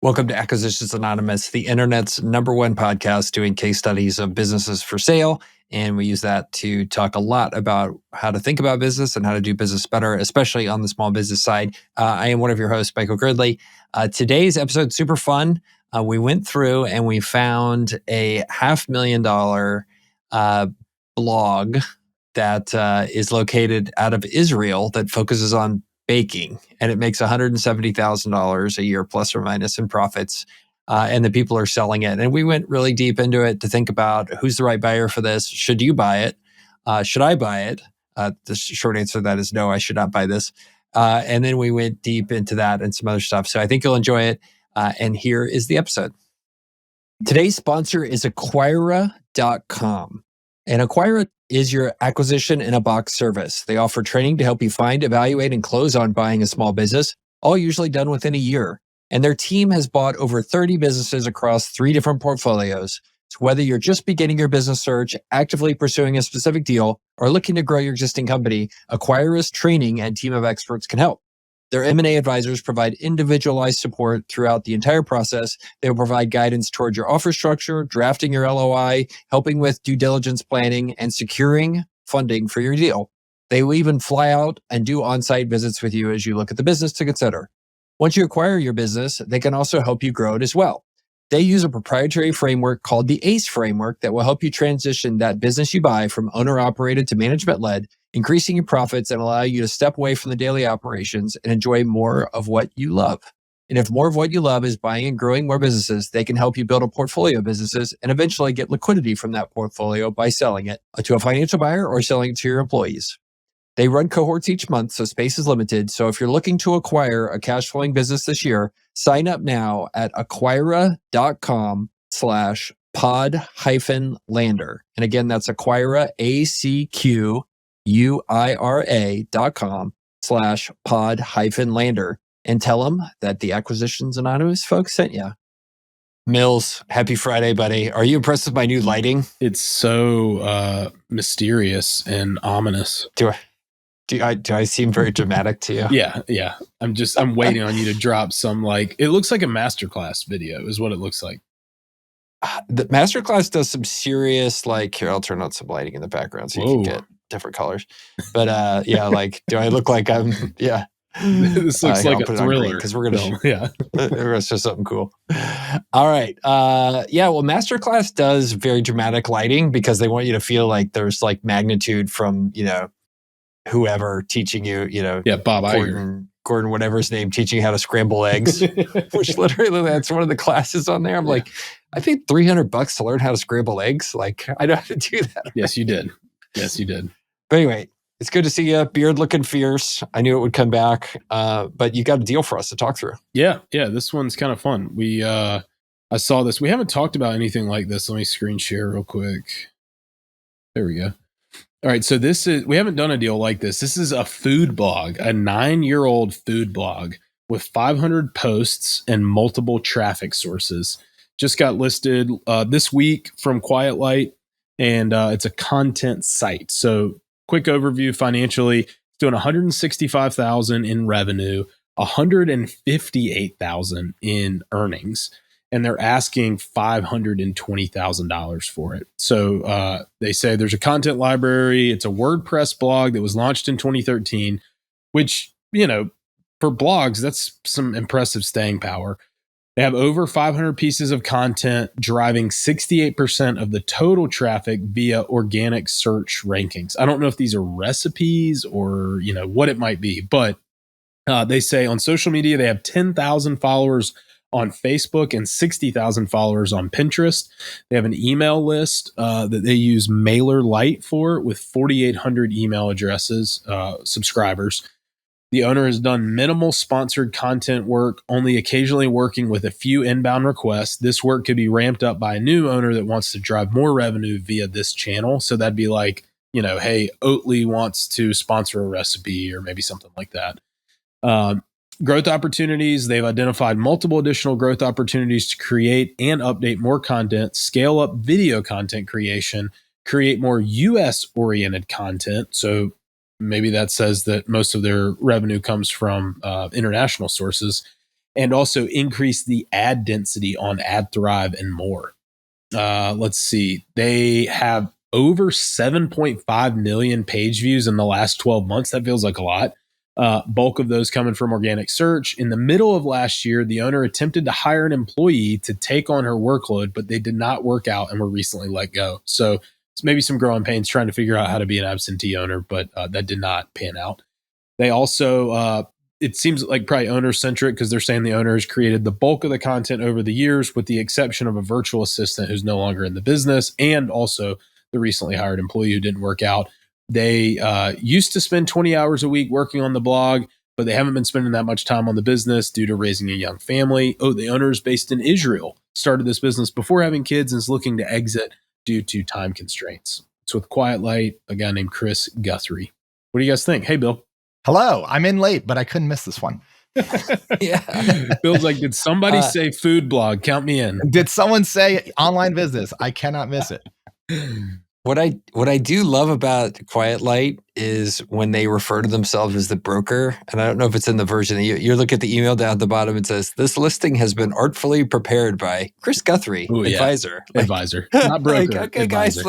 Welcome to Acquisitions Anonymous, the internet's #1 podcast doing case studies of businesses for sale. And we use that to talk a lot about how to think about business and how to do business better, especially on the small business side. I am one of your hosts, Michael Girdley. Today's episode is super fun. We went through and we found a $500,000 blog that is located out of Israel that focuses on baking, and it makes $170,000 a year plus or minus in profits. And the people are selling it. And we went really deep into it to think about who's the right buyer for this. Should you buy it? Should I buy it? The short answer to that is no, I should not buy this. And then we went deep into that and some other stuff. So I think you'll enjoy it. And here is the episode. Today's sponsor is Acquira.com. And Acquira is your acquisition in a box service. They offer training to help you find, evaluate, and close on buying a small business, all usually done within a year. And their team has bought over 30 businesses across 3 different portfolios. So whether you're just beginning your business search, actively pursuing a specific deal, or looking to grow your existing company, Acquira's training and team of experts can help. Their M&A advisors provide individualized support throughout the entire process. They will provide guidance toward your offer structure, drafting your LOI, helping with due diligence planning, and securing funding for your deal. They will even fly out and do on-site visits with you as you look at the business to consider. Once you acquire your business, they can also help you grow it as well. They use a proprietary framework called the ACE framework that will help you transition that business you buy from owner-operated to management-led, increasing your profits and allow you to step away from the daily operations and enjoy more of what you love. And if more of what you love is buying and growing more businesses, they can help you build a portfolio of businesses and eventually get liquidity from that portfolio by selling it to a financial buyer or selling it to your employees. They run cohorts each month, so space is limited. So if you're looking to acquire a cash flowing business this year, sign up now at acquira.com/pod-lander. And again, that's Acquira, ACQUIRA.com/pod-lander. And tell them that the Acquisitions Anonymous folks sent you. Mills, happy Friday, buddy. Are you impressed with my new lighting? It's so mysterious and ominous. Do I seem very dramatic to you? Yeah. I'm waiting on you to drop some, it looks like a masterclass video is what it looks like. The masterclass does some serious, here, I'll turn on some lighting in the background so you can get different colors. But do I look like I'm, yeah. This looks like a thriller. Because we're going to show something cool. All right. Well, masterclass does very dramatic lighting because they want you to feel like there's magnitude from, whoever teaching you, Bob Iger. Gordon, whatever his name, teaching you how to scramble eggs, which literally that's one of the classes on there. I'm like, I paid $300 to learn how to scramble eggs. I know how to do that. Yes, you did. But anyway, it's good to see you. Beard looking fierce. I knew it would come back, but you got a deal for us to talk through. Yeah. This one's kind of fun. I saw this. We haven't talked about anything like this. Let me screen share real quick. There we go. All right, so we haven't done a deal like this. This is a food blog, a 9-year-old food blog with 500 posts and multiple traffic sources. Just got listed this week from Quiet Light, and it's a content site. So quick overview financially, it's doing $165,000 in revenue, $158,000 in earnings. And they're asking $520,000 for it. So they say there's a content library. It's a WordPress blog that was launched in 2013, which, for blogs, that's some impressive staying power. They have over 500 pieces of content driving 68% of the total traffic via organic search rankings. I don't know if these are recipes or, what it might be, but they say on social media, they have 10,000 followers on Facebook and 60,000 followers on Pinterest. They have an email list that they use MailerLite for with 4,800 email addresses, subscribers. The owner has done minimal sponsored content work, only occasionally working with a few inbound requests. This work could be ramped up by a new owner that wants to drive more revenue via this channel. So that'd be like, hey, Oatly wants to sponsor a recipe or maybe something like that. Growth opportunities. They've identified multiple additional growth opportunities to create and update more content, scale up video content creation, create more US-oriented content. So maybe that says that most of their revenue comes from international sources, and also increase the ad density on AdThrive and more. Let's see. They have over 7.5 million page views in the last 12 months. That feels like a lot. Bulk of those coming from organic search. In the middle of last year, the owner attempted to hire an employee to take on her workload, but they did not work out and were recently let go. So it's maybe some growing pains trying to figure out how to be an absentee owner, but that did not pan out. They also, it seems like probably owner-centric because they're saying the owner has created the bulk of the content over the years, with the exception of a virtual assistant who's no longer in the business, and also the recently hired employee who didn't work out. They used to spend 20 hours a week working on the blog, but they haven't been spending that much time on the business due to raising a young family. Oh, the owner is based in Israel, started this business before having kids, and is looking to exit due to time constraints. It's with Quiet Light, a guy named Chris Guthrie. What do you guys think? Hey, Bill. Hello, I'm in late, but I couldn't miss this one. Yeah. Bill's like, did somebody say food blog? Count me in. Did someone say online business? I cannot miss it. What I do love about Quiet Light is when they refer to themselves as the broker, and I don't know if it's in the version that you look at the email down at the bottom. It says this listing has been artfully prepared by Chris Guthrie, advisor. Yeah. Advisor, not broker. Like, okay, advisor.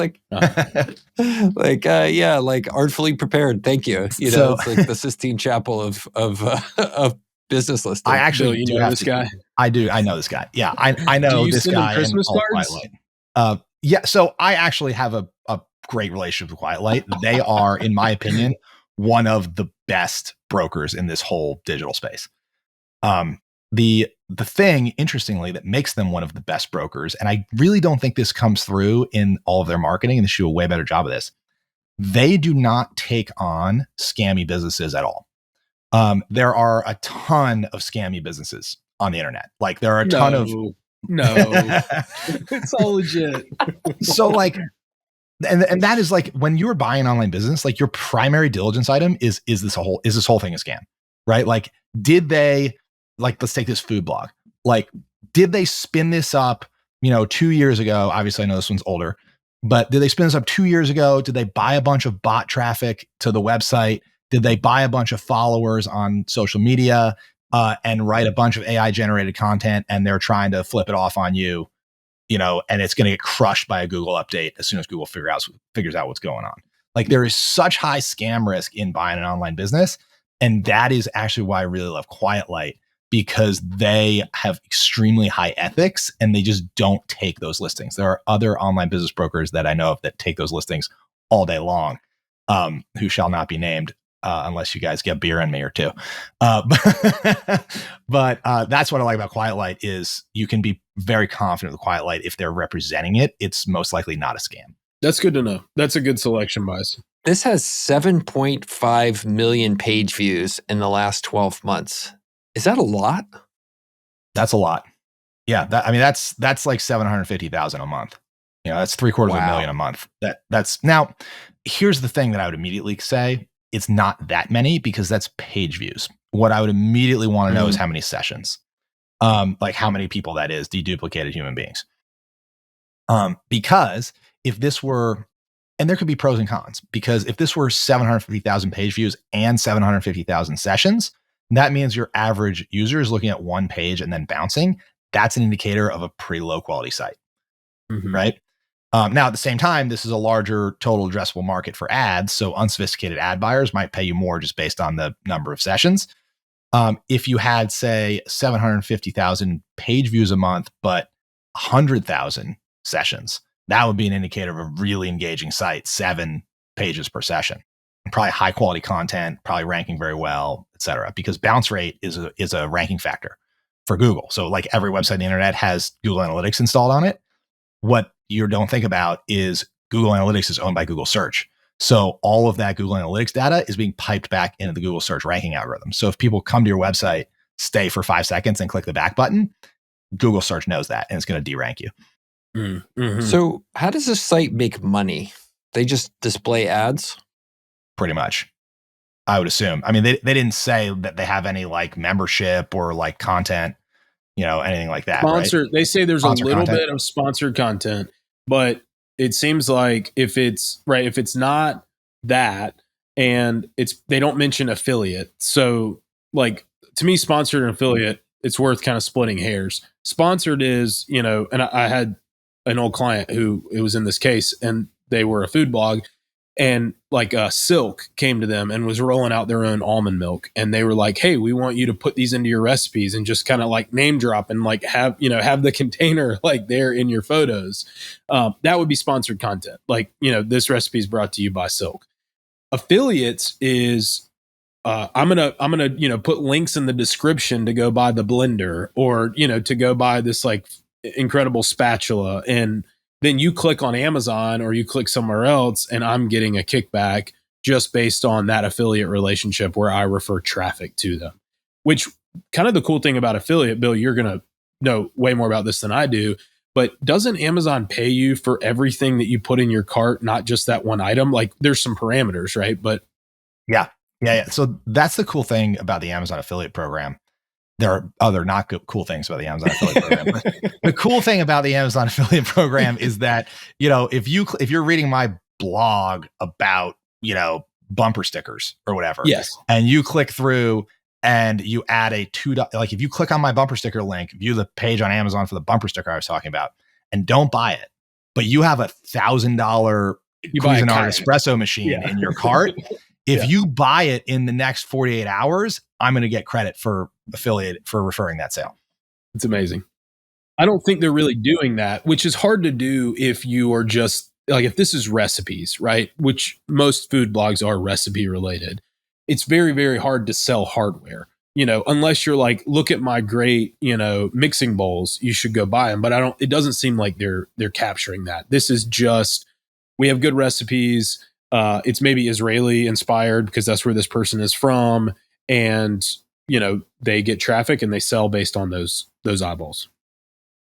Guys, like artfully prepared. Thank you. You know, it's like the Sistine Chapel of business listing. I actually Bill, you know this guy. I do. I know this guy. Yeah, I know this guy. Christmas cards? Yeah, so I actually have a great relationship with Quiet Light. They are, in my opinion, one of the best brokers in this whole digital space. The thing, interestingly, that makes them one of the best brokers, and I really don't think this comes through in all of their marketing, and they do a way better job of this. They do not take on scammy businesses at all. There are a ton of scammy businesses on the internet. Like there are a ton of it's all legit. So like, and that is like when you're buying an online business, like your primary diligence item is this whole thing a scam, right? Like, did they, like, let's take this food blog. Like, did they spin this up, 2 years ago? Obviously I know this one's older, but did they spin this up 2 years ago? Did they buy a bunch of bot traffic to the website? Did they buy a bunch of followers on social media? And write a bunch of AI generated content, and they're trying to flip it off on you, and it's going to get crushed by a Google update as soon as Google figures out what's going on. Like there is such high scam risk in buying an online business. And that is actually why I really love Quiet Light, because they have extremely high ethics and they just don't take those listings. There are other online business brokers that I know of that take those listings all day long, who shall not be named. Unless you guys get beer in me or two. But that's what I like about Quiet Light is you can be very confident with Quiet Light. If they're representing it, it's most likely not a scam. That's good to know. That's a good selection, boys. This has 7.5 million page views in the last 12 months. Is that a lot? That's a lot. Yeah. That's like 750,000 a month. That's $750,000 a month. That's now, here's the thing that I would immediately say. It's not that many because that's page views. What I would immediately want to know is how many sessions, like how many people that is, deduplicated human beings. Because if this were, and there could be pros and cons, because if this were 750,000 page views and 750,000 sessions, that means your average user is looking at one page and then bouncing. That's an indicator of a pretty low quality site, right? Now, at the same time, this is a larger total addressable market for ads. So unsophisticated ad buyers might pay you more just based on the number of sessions. If you had, say, 750,000 page views a month, but 100,000 sessions, that would be an indicator of a really engaging site, 7 pages per session. Probably high quality content, probably ranking very well, et cetera, because bounce rate is a ranking factor for Google. So like every website on the internet has Google Analytics installed on it. What you don't think about is Google Analytics is owned by Google Search. So all of that Google Analytics data is being piped back into the Google Search ranking algorithm. So if people come to your website, stay for 5 seconds and click the back button, Google Search knows that and it's going to derank you. Mm-hmm. So how does this site make money? They just display ads? Pretty much, I would assume. I mean, they didn't say that they have any like membership or like content, anything like that. Sponsored. Right? They say there's a little content. bit of sponsored content, but it seems like if it's not that, and they don't mention affiliate. So like to me, sponsored and affiliate it's worth kind of splitting hairs. Sponsored is, and I had an old client who it was in this case, and they were a food blog, and like Silk came to them and was rolling out their own almond milk, and they were like, "Hey, we want you to put these into your recipes," and just kind of like name drop and like have the container like there in your photos. That would be sponsored content. Like, this recipe is brought to you by Silk. Affiliates is I'm gonna put links in the description to go buy the blender, or to go buy this like incredible spatula, and then you click on Amazon or you click somewhere else, and I'm getting a kickback just based on that affiliate relationship where I refer traffic to them. Which, kind of the cool thing about affiliate, Bill, you're going to know way more about this than I do, but doesn't Amazon pay you for everything that you put in your cart, not just that one item? Like, there's some parameters, right? But yeah. So that's the cool thing about the Amazon affiliate program. There are other not cool things about the Amazon affiliate program. But the cool thing about the Amazon affiliate program is that, if you're reading my blog about, bumper stickers or whatever, yes, and you click through and you add a $2, like if you click on my bumper sticker link, view the page on Amazon for the bumper sticker I was talking about, and don't buy it, but you have $1,000 Cuisinart espresso machine in your cart. If you buy it in the next 48 hours, I'm going to get credit for affiliate for referring that sale. It's amazing. I don't think they're really doing that, which is hard to do if you are just like, if this is recipes, right? Which most food blogs are recipe related. It's very, very hard to sell hardware, unless you're like, look at my great, mixing bowls, you should go buy them. But it doesn't seem like they're capturing that. This is just, we have good recipes. It's maybe Israeli inspired because that's where this person is from. And, they get traffic and they sell based on those eyeballs.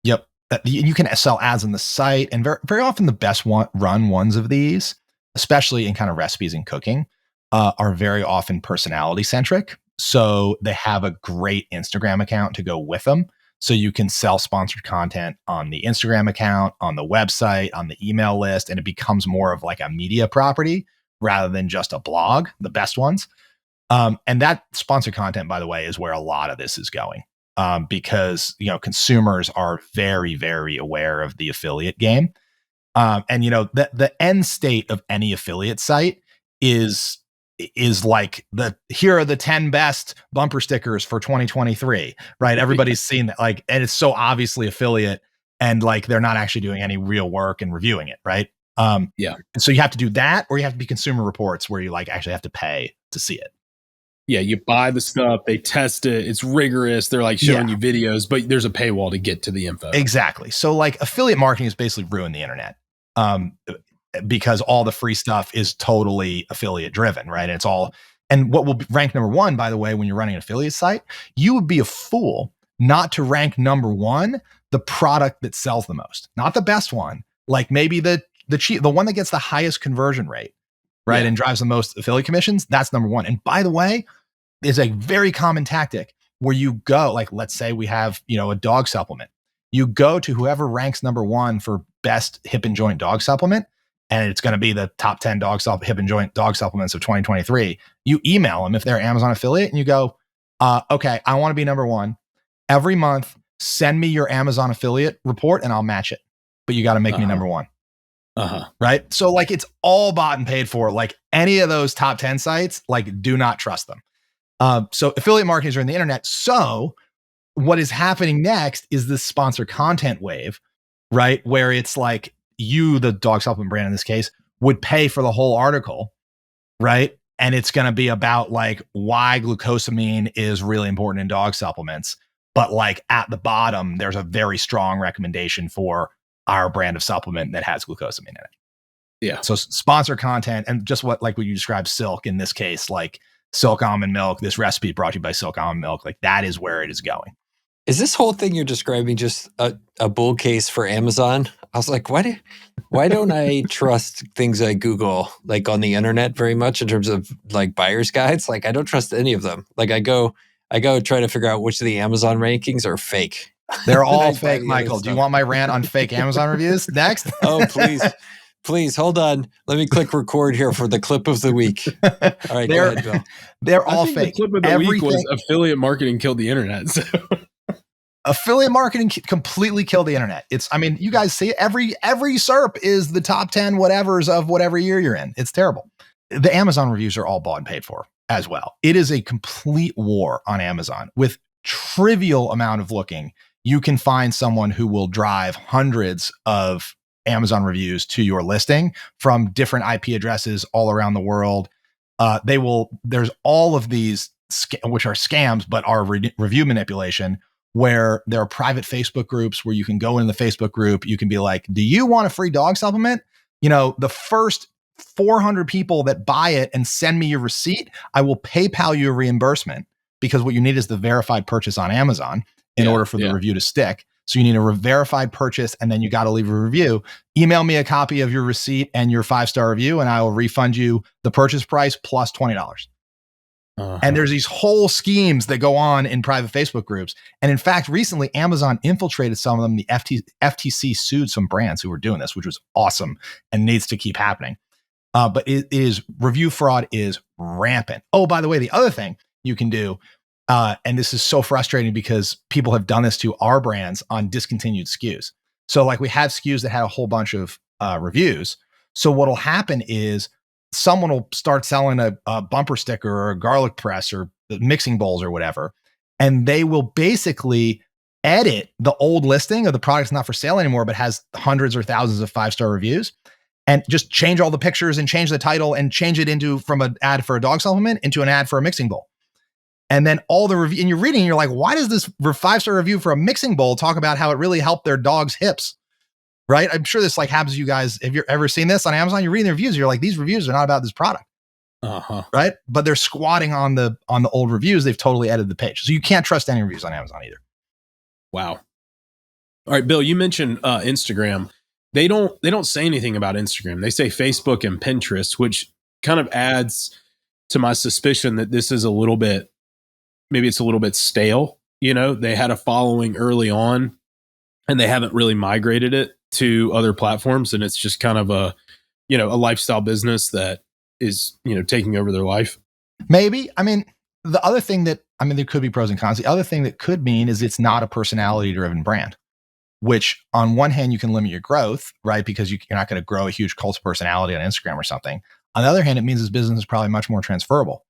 Yep. You can sell ads on the site, and very, very often the best run ones of these, especially in kind of recipes and cooking, are very often personality centric. So they have a great Instagram account to go with them. So you can sell sponsored content on the Instagram account, on the website, on the email list, and it becomes more of like a media property rather than just a blog, the best ones. And that sponsored content, by the way, is where a lot of this is going, because, consumers are very, very aware of the affiliate game. And, the end state of any affiliate site is like here are the 10 best bumper stickers for 2023, right? Everybody's seen that, like, and it's so obviously affiliate, and like, they're not actually doing any real work and reviewing it. Right. Yeah. And so you have to do that, or you have to be consumer reports where you like actually have to pay to see it. Yeah, you buy the stuff, they test it, it's rigorous, they're like showing you videos, but there's a paywall to get to the info. Exactly. So like affiliate marketing has basically ruined the internet, because all the free stuff is totally affiliate driven, right? And what will rank number one, by the way, when you're running an affiliate site, you would be a fool not to rank number one the product that sells the most, not the best one, like maybe the one that gets the highest conversion rate, right? And drives the most affiliate commissions. That's number one. And by the way, is a very common tactic where you go, like, let's say we have, a dog supplement. You go to whoever ranks number one for best hip and joint dog supplement, and it's going to be the top 10 hip and joint dog supplements of 2023. You email them if they're Amazon affiliate, and you go, okay, I want to be number one. Every month, send me your Amazon affiliate report and I'll match it. But you got to make me number one. Right. So like, it's all bought and paid for. Like any of those top 10 sites, like, do not trust them. So affiliate marketers are in the internet. So what is happening next is this sponsored content wave, right? Where it's like you, the dog supplement brand in this case, would pay for the whole article, right? And it's going to be about like why glucosamine is really important in dog supplements. But like at the bottom, there's a very strong recommendation for our brand of supplement that has glucosamine in it. Yeah. So sponsor content, and just what you described, Silk in this case, like Silk almond milk, this recipe brought to you by Silk almond milk, like that is where it is going. Is this whole thing you're describing just a bull case for Amazon? I was like, why don't I trust things I Google, like on the internet, very much in terms of like buyer's guides? Like, I don't trust any of them. Like I go try to figure out which of the Amazon rankings are fake. They're all fake, Michael. Do you want my rant on fake Amazon reviews next? Oh, please hold on. Let me click record here for the clip of the week. All right, go ahead, Bill. They're all fake. The clip of the week was affiliate marketing killed the internet. So. Affiliate marketing completely killed the internet. I mean, you guys see it. Every SERP is the top 10 whatevers of whatever year you're in. It's terrible. The Amazon reviews are all bought and paid for as well. It is a complete war on Amazon. With trivial amount of looking, you can find someone who will drive hundreds of Amazon reviews to your listing from different IP addresses all around the world. There's all of these, which are scams, but are review manipulation, where there are private Facebook groups where you can go into the Facebook group. You can be like, do you want a free dog supplement? The first 400 people that buy it and send me your receipt, I will PayPal you a reimbursement, because what you need is the verified purchase on Amazon in order for the review to stick. So you need a verified purchase, and then you got to leave a review. Email me a copy of your receipt and your 5-star review, and I will refund you the purchase price plus $20. And there's these whole schemes that go on in private Facebook groups. And in fact, recently, Amazon infiltrated some of them. The FTC sued some brands who were doing this, which was awesome and needs to keep happening. But review fraud is rampant. Oh, by the way, the other thing you can do, and this is so frustrating because people have done this to our brands on discontinued SKUs. So like we have SKUs that had a whole bunch of reviews. So what'll happen is someone will start selling a bumper sticker or a garlic press or mixing bowls or whatever. And they will basically edit the old listing of the product's not for sale anymore, but has hundreds or thousands of 5-star reviews, and just change all the pictures and change the title and change it from an ad for a dog supplement into an ad for a mixing bowl. And then all the review, and you're reading, you're like, why does this 5-star review for a mixing bowl talk about how it really helped their dog's hips? Right? I'm sure this happens to you guys. Have you ever seen this on Amazon? You're reading the reviews. You're like, these reviews are not about this product. Right? But they're squatting on the old reviews. They've totally edited the page. So you can't trust any reviews on Amazon either. Wow. All right, Bill, you mentioned Instagram. They don't say anything about Instagram. They say Facebook and Pinterest, which kind of adds to my suspicion that this is maybe it's a little bit stale. They had a following early on and they haven't really migrated it to other platforms. And it's just kind of a lifestyle business that is, taking over their life. Maybe. I mean, the other thing there could be pros and cons. The other thing that could mean is it's not a personality driven brand, which on one hand, you can limit your growth, right? Because you're not going to grow a huge cult of personality on Instagram or something. On the other hand, it means this business is probably much more transferable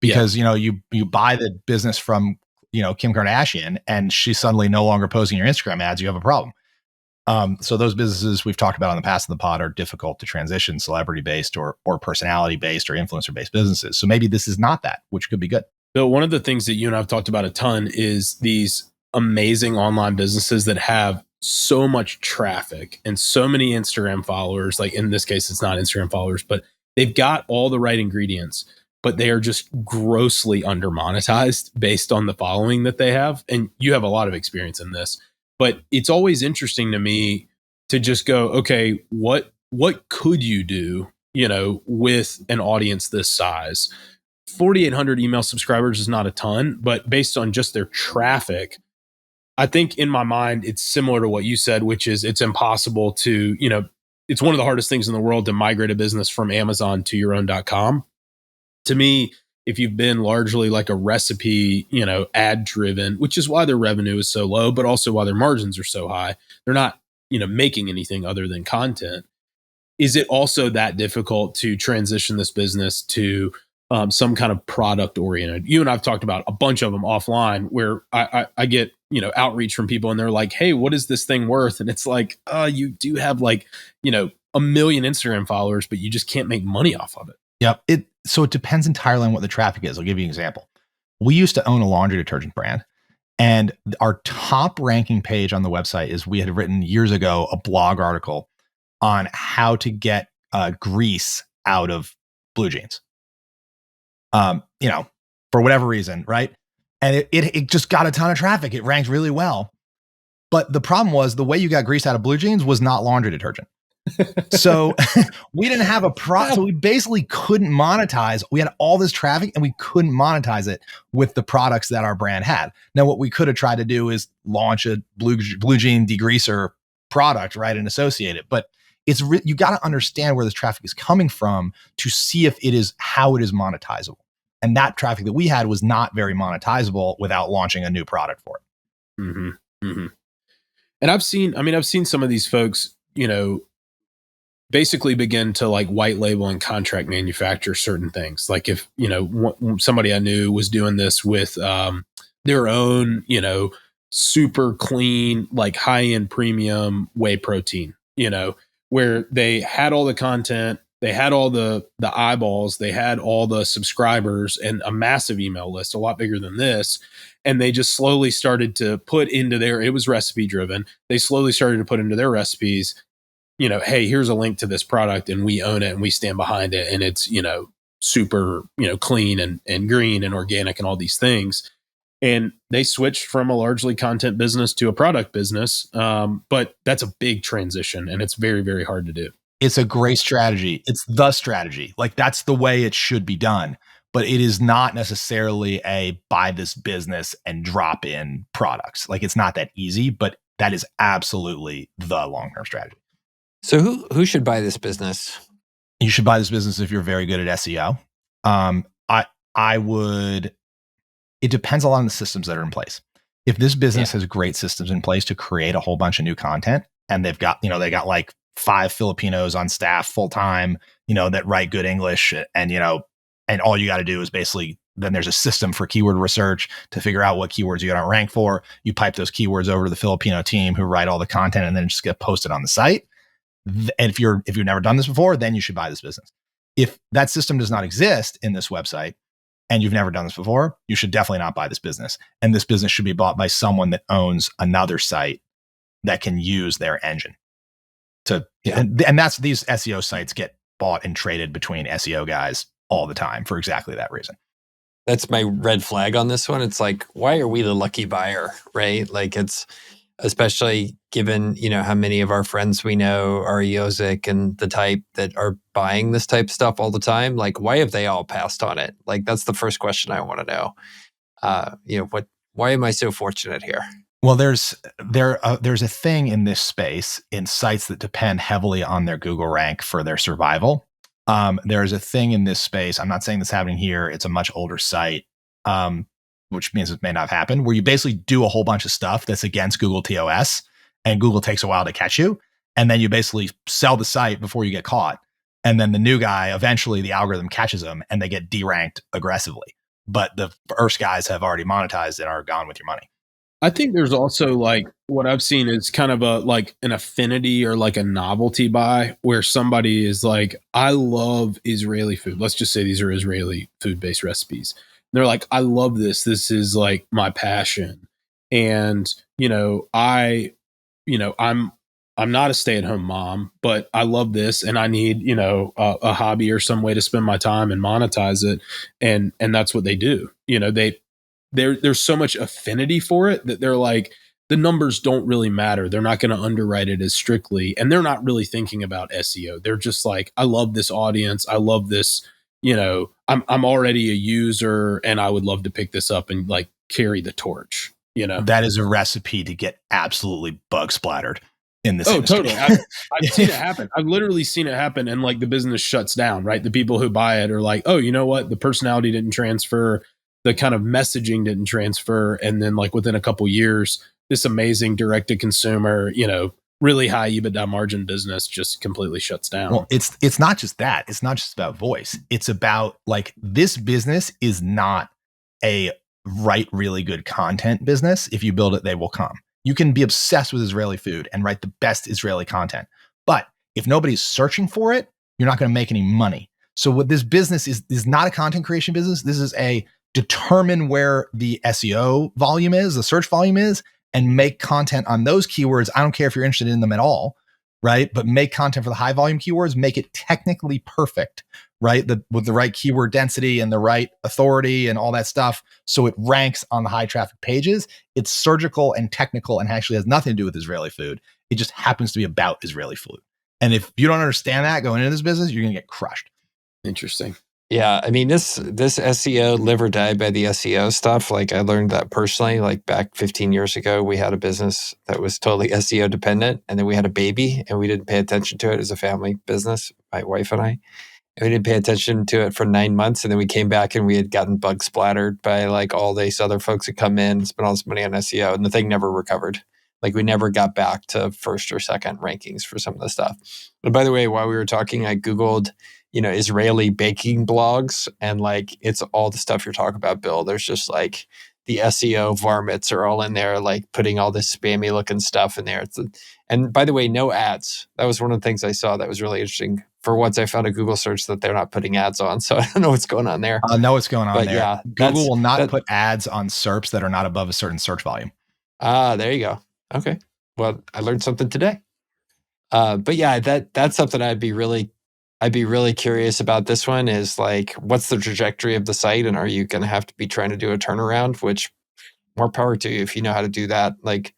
because, you buy the business from, Kim Kardashian and she's suddenly no longer posting your Instagram ads. You have a problem. So those businesses we've talked about in the past of the pod are difficult to transition celebrity-based or personality-based or influencer-based businesses. So maybe this is not that, which could be good. So one of the things that you and I have talked about a ton is these amazing online businesses that have so much traffic and so many Instagram followers. Like in this case, it's not Instagram followers, but they've got all the right ingredients, but they are just grossly under monetized based on the following that they have. And you have a lot of experience in this. But it's always interesting to me to just go, okay, what could you do, with an audience this size? 4,800 email subscribers is not a ton, but based on just their traffic, I think in my mind, it's similar to what you said, which is it's impossible to, it's one of the hardest things in the world to migrate a business from Amazon to your own .com. To me, if you've been largely like a recipe, ad driven, which is why their revenue is so low, but also why their margins are so high, they're not, making anything other than content. Is it also that difficult to transition this business to some kind of product oriented? You and I've talked about a bunch of them offline where I get, outreach from people and they're like, hey, what is this thing worth? And it's like, you do have like, 1 million Instagram followers, but you just can't make money off of it. Yep. So it depends entirely on what the traffic is. I'll give you an example. We used to own a laundry detergent brand, and our top ranking page on the website is we had written years ago a blog article on how to get grease out of blue jeans. For whatever reason, right? And it just got a ton of traffic. It ranked really well. But the problem was the way you got grease out of blue jeans was not laundry detergent. So we didn't have a product. So we basically couldn't monetize. We had all this traffic and we couldn't monetize it with the products that our brand had. Now, what we could have tried to do is launch a blue jean degreaser product, right? And associate it. But you got to understand where this traffic is coming from to see how it is monetizable. And that traffic that we had was not very monetizable without launching a new product for it. Mm-hmm. Mm-hmm. And I've seen some of these folks, basically begin to like white label and contract manufacture certain things. Like if, somebody I knew was doing this with their own, super clean, like high end premium whey protein, where they had all the content, they had all the eyeballs, they had all the subscribers and a massive email list, a lot bigger than this. And they just slowly started to put into it was recipe driven. They slowly started to put into their recipes, hey, here's a link to this product and we own it and we stand behind it. And it's, super, clean and green and organic and all these things. And they switched from a largely content business to a product business. But that's a big transition and it's very, very hard to do. It's a great strategy. It's the strategy. Like that's the way it should be done. But it is not necessarily a buy this business and drop in products. Like it's not that easy, but that is absolutely the long-term strategy. So who should buy this business? You should buy this business if you're very good at SEO. I would. It depends a lot on the systems that are in place. If this business has great systems in place to create a whole bunch of new content, and they've got they got like 5 Filipinos on staff full time, that write good English, and and all you got to do is basically then there's a system for keyword research to figure out what keywords you got to rank for. You pipe those keywords over to the Filipino team who write all the content, and then it just get posted on the site. And if you've never done this before, then you should buy this business. If that system does not exist in this website and you've never done this before, you should definitely not buy this business. And this business should be bought by someone that owns another site that can use their engine. And that's these SEO sites get bought and traded between SEO guys all the time for exactly that reason. That's my red flag on this one. It's like, why are we the lucky buyer, right? Like it's, especially given, how many of our friends we know are EOSIC and the type that are buying this type of stuff all the time. Like, why have they all passed on it? Like, that's the first question I want to know. Why am I so fortunate here? Well, there's a thing in this space in sites that depend heavily on their Google rank for their survival. There's a thing in this space. I'm not saying this happening here. It's a much older site. Which means it may not happen, where you basically do a whole bunch of stuff that's against Google TOS and Google takes a while to catch you. And then you basically sell the site before you get caught. And then the new guy, eventually the algorithm catches them and they get deranked aggressively. But the first guys have already monetized and are gone with your money. I think there's also like what I've seen is kind of an affinity or like a novelty buy where somebody is like, I love Israeli food. Let's just say these are Israeli food-based recipes. They're like, I love this. This is like my passion. And, I'm not a stay-at-home mom, but I love this and I need, a hobby or some way to spend my time and monetize it. And that's what they do. There's so much affinity for it that they're like, the numbers don't really matter. They're not going to underwrite it as strictly. And they're not really thinking about SEO. They're just like, I love this audience. I love this. I'm already a user and I would love to pick this up and like carry the torch, That is a recipe to get absolutely bug splattered in this industry. Totally. I've seen it happen. I've literally seen it happen and like the business shuts down, right? The people who buy it are like, oh, you know what? The personality didn't transfer. The kind of messaging didn't transfer. And then like within a couple years, this amazing direct to consumer, really high EBITDA margin business just completely shuts down. Well, it's not just that. It's not just about voice. It's about like this business is not a write really good content business. If you build it, they will come. You can be obsessed with Israeli food and write the best Israeli content. But if nobody's searching for it, you're not going to make any money. So what this business is not a content creation business. This is a determine where the SEO volume is, the search volume is, and make content on those keywords. I don't care if you're interested in them at all, right? But make content for the high volume keywords, make it technically perfect, right? With the right keyword density and the right authority and all that stuff. So it ranks on the high traffic pages. It's surgical and technical and actually has nothing to do with Israeli food. It just happens to be about Israeli food. And if you don't understand that going into this business, you're going to get crushed. Interesting. Yeah, I mean, this SEO live or die by the SEO stuff. Like I learned that personally. Like back 15 years ago, we had a business that was totally SEO dependent, and then we had a baby, and we didn't pay attention to it as a family business, my wife and I. We didn't pay attention to it for 9 months, and then we came back and we had gotten bug splattered by like all these other folks that come in and spend all this money on SEO, and the thing never recovered. Like we never got back to first or second rankings for some of the stuff. And by the way, while we were talking, I Googled, Israeli baking blogs, and like it's all the stuff you're talking about, Bill. There's just like the SEO varmints are all in there, like putting all this spammy looking stuff in there. And by the way, no ads. That was one of the things I saw that was really interesting. For once, I found a Google search that they're not putting ads on. So I don't know what's going on there. I know what's going on But there. yeah, Google will not put ads on SERPs that are not above a certain search volume. There you go. Okay. Well, I learned something today. But yeah, that's something I'd be really curious about. This one is like, what's the trajectory of the site, and are you going to have to be trying to do a turnaround? Which, more power to you if you know how to do that. Like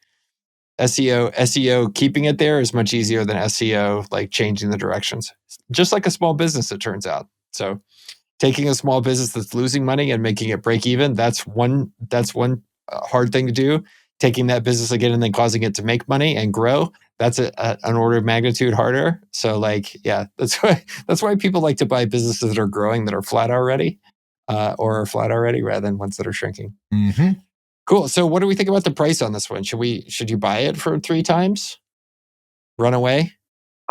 SEO, keeping it there is much easier than SEO like changing the directions. Just like a small business, it turns out. So, taking a small business that's losing money and making it break even, that's one hard thing to do. Taking that business again and then causing it to make money and grow, that's an order of magnitude harder. So like, yeah, that's why people like to buy businesses that are growing, that are flat already, or are flat already, rather than ones that are shrinking. Mm-hmm. Cool. So what do we think about the price on this one? Should you buy it for 3 times? Run away?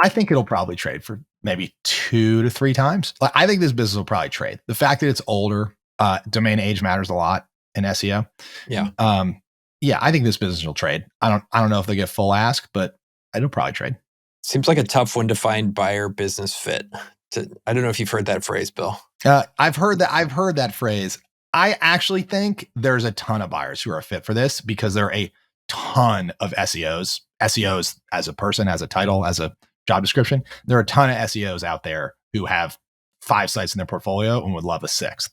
I think it'll probably trade for maybe 2 to 3 times. Like, I think this business will probably trade. The fact that it's older, domain age matters a lot in SEO. Yeah. Yeah, I think this business will trade. I don't know if they get full ask, but it'll probably trade. Seems like a tough one to find buyer business fit. I don't know if you've heard that phrase, Bill. I've heard that phrase. I actually think there's a ton of buyers who are fit for this because there are a ton of SEOs as a person, as a title, as a job description. There are a ton of SEOs out there who have 5 sites in their portfolio and would love a 6th.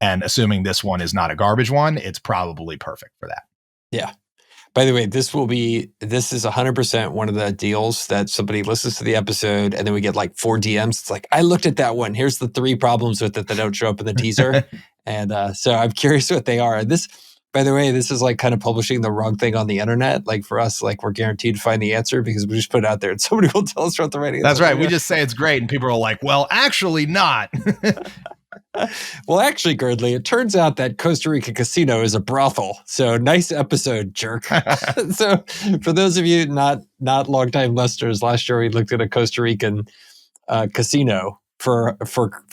And assuming this one is not a garbage one, it's probably perfect for that. Yeah. By the way, this is 100% one of the deals that somebody listens to the episode and then we get like 4 DMs. It's like, I looked at that one. Here's the 3 problems with it that don't show up in the teaser. And so I'm curious what they are. This, by the way, this is like kind of publishing the wrong thing on the internet. Like for us, like we're guaranteed to find the answer because we just put it out there and somebody will tell us what the right answer is. That's right. We just say it's great and people are like, well, actually not. Well, actually, Girdley, it turns out that Costa Rica casino is a brothel. So nice episode, jerk. So for those of you not longtime listeners, last year we looked at a Costa Rican casino for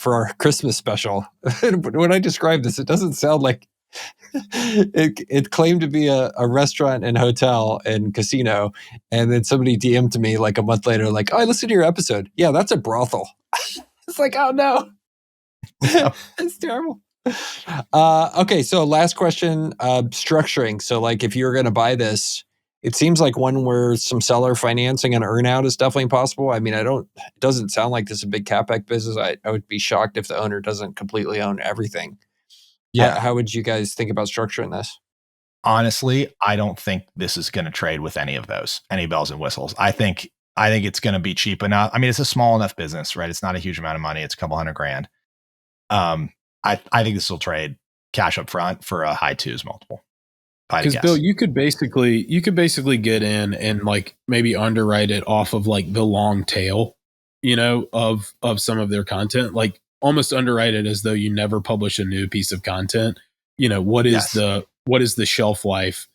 our Christmas special. When I describe this, it doesn't sound like it claimed to be a restaurant and hotel and casino. And then somebody DM'd to me like a month later, like, oh, I listened to your episode. Yeah, that's a brothel. It's like, oh no. It's terrible. Okay, so last question, structuring. So like if you're going to buy this, it seems like one where some seller financing and earnout is definitely possible. I mean, it doesn't sound like this is a big CapEx business. I would be shocked if the owner doesn't completely own everything. Yeah. How would you guys think about structuring this? Honestly, I don't think this is going to trade with any of those, any bells and whistles. I think it's going to be cheap enough. I mean, it's a small enough business, right? It's not a huge amount of money. It's a couple $100,000. I think this will trade cash up front for a high 2s multiple. Because Bill, you could basically get in and like maybe underwrite it off of like the long tail, of some of their content, like almost underwrite it as though you never publish a new piece of content. What is the shelf life?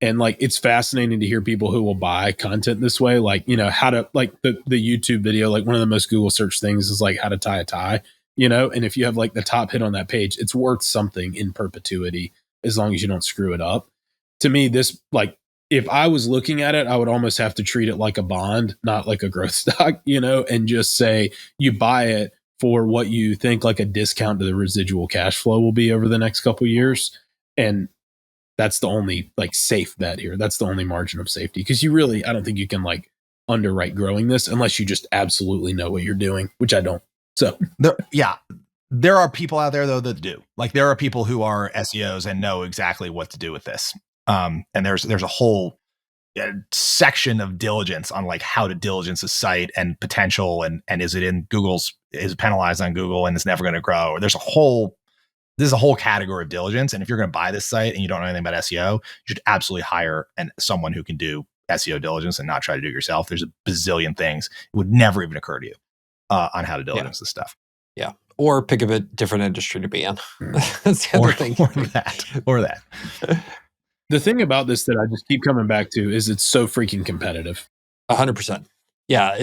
And like, it's fascinating to hear people who will buy content this way. Like, how to, like the YouTube video, like one of the most Google search things is like how to tie a tie. And if you have like the top hit on that page, it's worth something in perpetuity as long as you don't screw it up. To me, this, like, if I was looking at it, I would almost have to treat it like a bond, not like a growth stock, and just say you buy it for what you think like a discount to the residual cash flow will be over the next couple of years. And that's the only like safe bet here. That's the only margin of safety. Because I don't think you can like underwrite growing this unless you just absolutely know what you're doing, which I don't. So there are people out there though that do. Like there are people who are SEOs and know exactly what to do with this. And there's a whole section of diligence on like how to diligence a site and potential and is it in Google's, is it penalized on Google and it's never going to grow. Or this is a whole category of diligence. And if you're going to buy this site and you don't know anything about SEO, you should absolutely hire someone who can do SEO diligence and not try to do it yourself. There's a bazillion things. It would never even occur to you on how to diligence this stuff. Yeah. Or pick a bit different industry to be in. Mm. That's the other thing. Or that. The thing about this that I just keep coming back to is it's so freaking competitive. 100%. Yeah.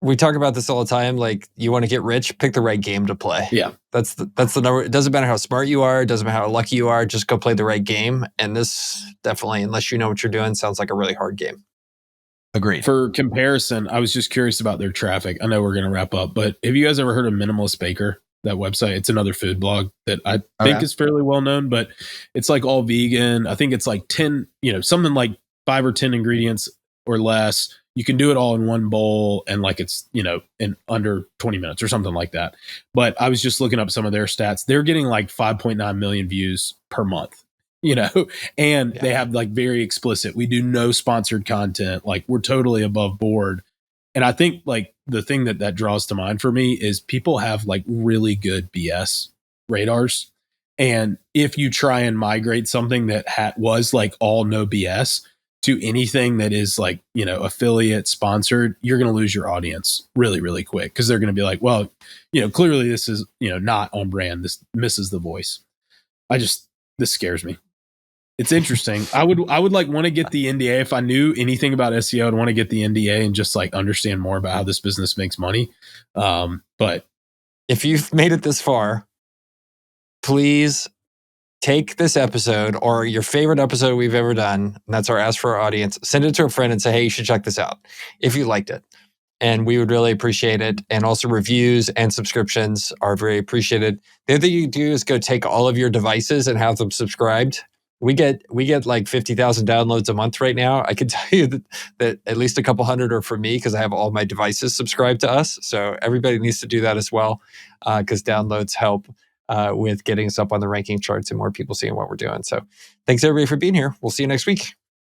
We talk about this all the time. Like, you want to get rich, pick the right game to play. Yeah. That's the number. It doesn't matter how smart you are. It doesn't matter how lucky you are. Just go play the right game. And this definitely, unless you know what you're doing, sounds like a really hard game. Agreed. For comparison, I was just curious about their traffic. I know we're going to wrap up, but have you guys ever heard of Minimalist Baker? That website? It's another food blog that I think is fairly well known, but it's like all vegan. I think it's like 10, something like 5 or 10 ingredients or less. You can do it all in one bowl and like it's, in under 20 minutes or something like that. But I was just looking up some of their stats. They're getting like 5.9 million views per month, and they have like very explicit, we do no sponsored content. Like, we're totally above board. And I think like the thing that draws to mind for me is people have like really good BS radars. And if you try and migrate something that was like all no BS to anything that is like, affiliate sponsored, you're going to lose your audience really, really quick. Cause they're going to be like, well, clearly this is, not on brand. This misses the voice. This scares me. It's interesting. I would like want to get the NDA. If I knew anything about SEO, I'd want to get the NDA and just like understand more about how this business makes money. But if you've made it this far, please take this episode or your favorite episode we've ever done, and that's our Ask for Our Audience, send it to a friend and say, hey, you should check this out if you liked it. And we would really appreciate it. And also reviews and subscriptions are very appreciated. The other thing you do is go take all of your devices and have them subscribed. We get like 50,000 downloads a month right now. I can tell you that at least a couple hundred are for me because I have all my devices subscribed to us. So everybody needs to do that as well because downloads help with getting us up on the ranking charts and more people seeing what we're doing. So thanks everybody for being here. We'll see you next week.